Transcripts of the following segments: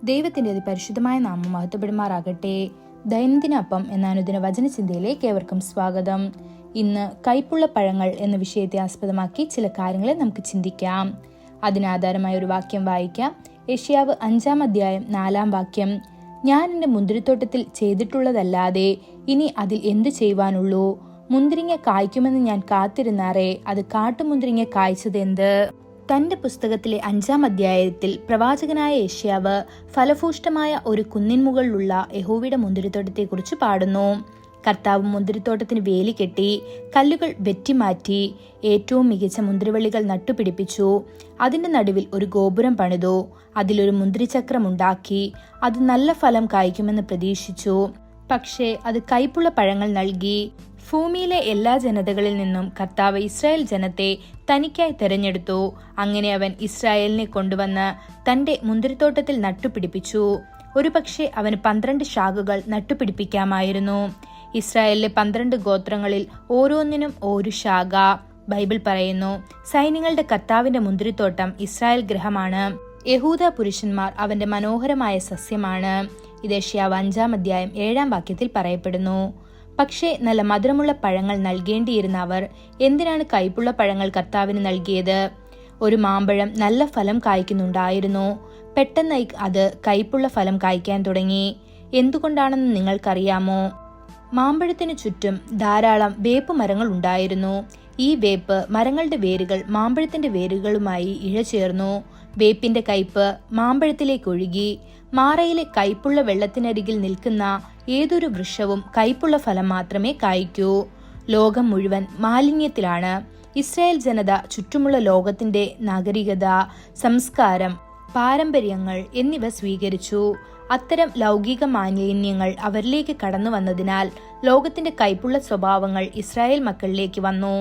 ദൈവത്തിന്റെ അതിപരിശുദ്ധമായ നാമം മഹത്വപ്പെടുമാറാകട്ടെ. ദൈനംദിന അപ്പം എന്ന അനുദിന വചനചിന്തയിലേക്ക് ഏവർക്കും സ്വാഗതം. ഇന്ന് കൈപ്പുള്ള പഴങ്ങൾ എന്ന വിഷയത്തെ ആസ്പദമാക്കി ചില കാര്യങ്ങളെ നമുക്ക് ചിന്തിക്കാം. അതിനാധാരമായ ഒരു വാക്യം വായിക്കാം. യെശയ്യാവ് 5-ാം അധ്യായം 4-ാം വാക്യം. ഞാൻ എൻ്റെ മുന്തിരിത്തോട്ടത്തിൽ ചെയ്തിട്ടുള്ളതല്ലാതെ ഇനി അതിൽ എന്ത് ചെയ്യുവാനുള്ളൂ? മുന്തിരിങ്ങ കായ്ക്കുമെന്ന് ഞാൻ കാത്തിരുന്നാറേ, അത് കാട്ടുമുന്തിരിങ്ങ കായ്ച്ചതെന്ത്? തന്റെ പുസ്തകത്തിലെ 5-ാം അധ്യായത്തിൽ പ്രവാചകനായ യെശയ്യാവ് ഫലഭൂഷ്ടമായ ഒരു കുന്നിൻ മുകളിലുള്ള യഹോവയുടെ മുന്തിരിത്തോട്ടത്തെക്കുറിച്ച് പാടുന്നു. കർത്താവ് മുന്തിരിത്തോട്ടത്തിന് വേലി കെട്ടി, കല്ലുകൾ വെറ്റിമാറ്റി, ഏറ്റവും മികച്ച മുന്തിരിവള്ളികൾ നട്ടുപിടിപ്പിച്ചു. അതിന്റെ നടുവിൽ ഒരു ഗോപുരം പണിതു, അതിലൊരു മുന്തിരിച്ചക്രം ഉണ്ടാക്കി. അത് നല്ല ഫലം കായ്ക്കുമെന്ന് പ്രതീക്ഷിച്ചു. പക്ഷേ അത് കൈപ്പുള്ള പഴങ്ങൾ നൽകി. ഭൂമിയിലെ എല്ലാ ജനതകളിൽ നിന്നും കർത്താവ് ഇസ്രായേൽ ജനത്തെ തനിക്കായി തെരഞ്ഞെടുത്തു. അങ്ങനെ അവൻ ഇസ്രായേലിനെ കൊണ്ടുവന്ന് തന്റെ മുന്തിരിത്തോട്ടത്തിൽ നട്ടുപിടിപ്പിച്ചു. ഒരുപക്ഷെ അവന് 12 ശാഖകൾ നട്ടുപിടിപ്പിക്കാമായിരുന്നു. ഇസ്രായേലിലെ 12 ഗോത്രങ്ങളിൽ ഓരോന്നിനും ഒരു ശാഖ. ബൈബിൾ പറയുന്നു, സൈന്യങ്ങളുടെ കർത്താവിന്റെ മുന്തിരിത്തോട്ടം ഇസ്രായേൽ ഗൃഹമാണ്. യഹൂദ പുരുഷന്മാർ അവന്റെ മനോഹരമായ സസ്യമാണ്. ഇത് യെശയ്യാവ് 5-ാം അധ്യായം 7-ാം വാക്യത്തിൽ പറയപ്പെടുന്നു. പക്ഷേ നല്ല മധുരമുള്ള പഴങ്ങൾ നൽകേണ്ടിയിരുന്ന അവർ എന്തിനാണ് കൈപ്പുള്ള പഴങ്ങൾ കർത്താവിന് നൽകിയത്? ഒരു മാമ്പഴം നല്ല ഫലം കായ്ക്കുന്നുണ്ടായിരുന്നു. പെട്ടെന്ന് അത് കൈപ്പുള്ള ഫലം കായ്ക്കാൻ തുടങ്ങി. എന്തുകൊണ്ടാണെന്ന് നിങ്ങൾക്കറിയാമോ? മാമ്പഴത്തിനു ചുറ്റും ധാരാളം വേപ്പ് മരങ്ങൾ ഉണ്ടായിരുന്നു. ഈ വേപ്പ് മരങ്ങളുടെ വേരുകൾ മാമ്പഴത്തിന്റെ വേരുകളുമായി ഇഴചേർന്നു. വേപ്പിന്റെ കയ്പ് മാമ്പഴത്തിലേക്ക് ഒഴുകി. മാറയിലെ കയ്പുള്ള വെള്ളത്തിനരികിൽ നിൽക്കുന്ന ഏതൊരു വൃക്ഷവും കയ്പുള്ള ഫലം മാത്രമേ കായ്ക്കൂ. ലോകം മുഴുവൻ മാലിന്യത്തിലാണ്. ഇസ്രായേൽ ജനത ചുറ്റുമുള്ള ലോകത്തിന്റെ നാഗരികത, സംസ്കാരം, പാരമ്പര്യങ്ങൾ എന്നിവ സ്വീകരിച്ചു. അത്തരം ലൗകിക മാലിന്യങ്ങൾ അവരിലേക്ക് കടന്നു വന്നതിനാൽ ലോകത്തിന്റെ കയ്പുള്ള സ്വഭാവങ്ങൾ ഇസ്രായേൽ മക്കളിലേക്ക് വന്നു.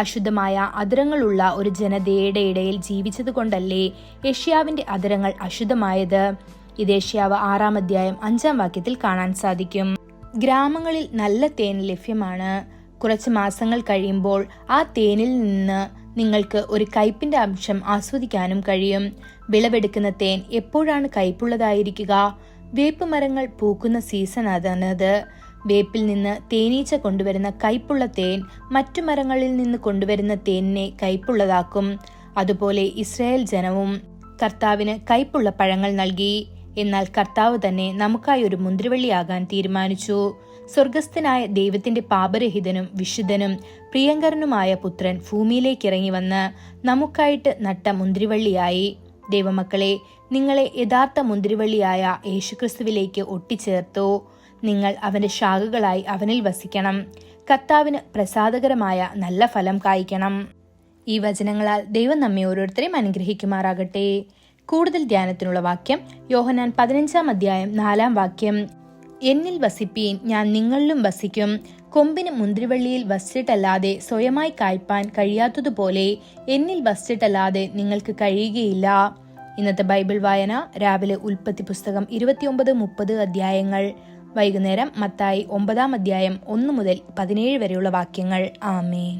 അശുദ്ധമായ അധരങ്ങളുള്ള ഒരു ജനതയുടെ ഇടയിൽ ജീവിച്ചതുകൊണ്ടല്ലേ യെശയ്യാവിന്റെ അധരങ്ങൾ അശുദ്ധമായത്? ഇത് യെശയ്യാവ് 6-ാം അധ്യായം 5-ാം വാക്യത്തിൽ കാണാൻ സാധിക്കും. ഗ്രാമങ്ങളിൽ നല്ല തേൻ ലഭ്യമാണ്. കുറച്ച് മാസങ്ങൾ കഴിയുമ്പോൾ ആ തേനിൽ നിന്ന് നിങ്ങൾക്ക് ഒരു കയ്പിന്റെ അംശം ആസ്വദിക്കാനും കഴിയും. വിളവെടുക്കുന്ന തേൻ എപ്പോഴാണ് കയ്പുള്ളതായിരിക്കുക? വേപ്പ് മരങ്ങൾ പൂക്കുന്ന സീസൺ അതാണത്. വേപ്പിൽ നിന്ന് തേനീച്ച കൊണ്ടുവരുന്ന കയ്പുള്ള തേൻ മറ്റു മരങ്ങളിൽ നിന്ന് കൊണ്ടുവരുന്ന തേനിനെ കയ്പുള്ളതാക്കും. അതുപോലെ ഇസ്രായേൽ ജനവും കർത്താവിന് കയ്പുള്ള പഴങ്ങൾ നൽകി. എന്നാൽ കർത്താവ് തന്നെ നമുക്കായി ഒരു മുന്തിരിവള്ളിയാകാൻ തീരുമാനിച്ചു. സ്വർഗസ്ഥനായ ദൈവത്തിന്റെ പാപരഹിതനും വിശുദ്ധനും പ്രിയങ്കരനുമായ പുത്രൻ ഭൂമിയിലേക്ക് ഇറങ്ങി വന്ന് നമുക്കായിട്ട് നട്ട മുന്തിരിവള്ളിയായി. ദൈവമക്കളെ, നിങ്ങളെ യഥാർത്ഥ മുന്തിരിവള്ളിയായ യേശുക്രിസ്തുവിലേക്ക് ഒട്ടിച്ചേർത്തു. നിങ്ങൾ അവന്റെ ശാഖകളായി അവനിൽ വസിക്കണം. കർത്താവിന് പ്രസാദകരമായ നല്ല ഫലം കായ്ക്കണം. ഈ വചനങ്ങളാൽ ദൈവം നമ്മെ ഓരോരുത്തരെയും അനുഗ്രഹിക്കുമാറാകട്ടെ. കൂടുതൽ ധ്യാനത്തിനുള്ള വാക്യം യോഹന്നാൻ 15-ാം അധ്യായം 4-ാം വാക്യം. എന്നിൽ വസിപ്പീൻ, ഞാൻ നിങ്ങളിലും വസിക്കും. കൊമ്പിന് മുന്തിരിവള്ളിയിൽ വസിച്ചിട്ടല്ലാതെ സ്വയമായി കായ്പാൻ കഴിയാത്തതുപോലെ എന്നിൽ വസിച്ചിട്ടല്ലാതെ നിങ്ങൾക്ക് കഴിയുകയില്ല. ഇന്നത്തെ ബൈബിൾ വായന രാവിലെ ഉൽപ്പത്തി പുസ്തകം 29-30 അധ്യായങ്ങൾ, വൈകുന്നേരം മത്തായി 9-ാം അധ്യായം 1 മുതൽ 17 വരെയുള്ള വാക്യങ്ങൾ. ആമേൻ.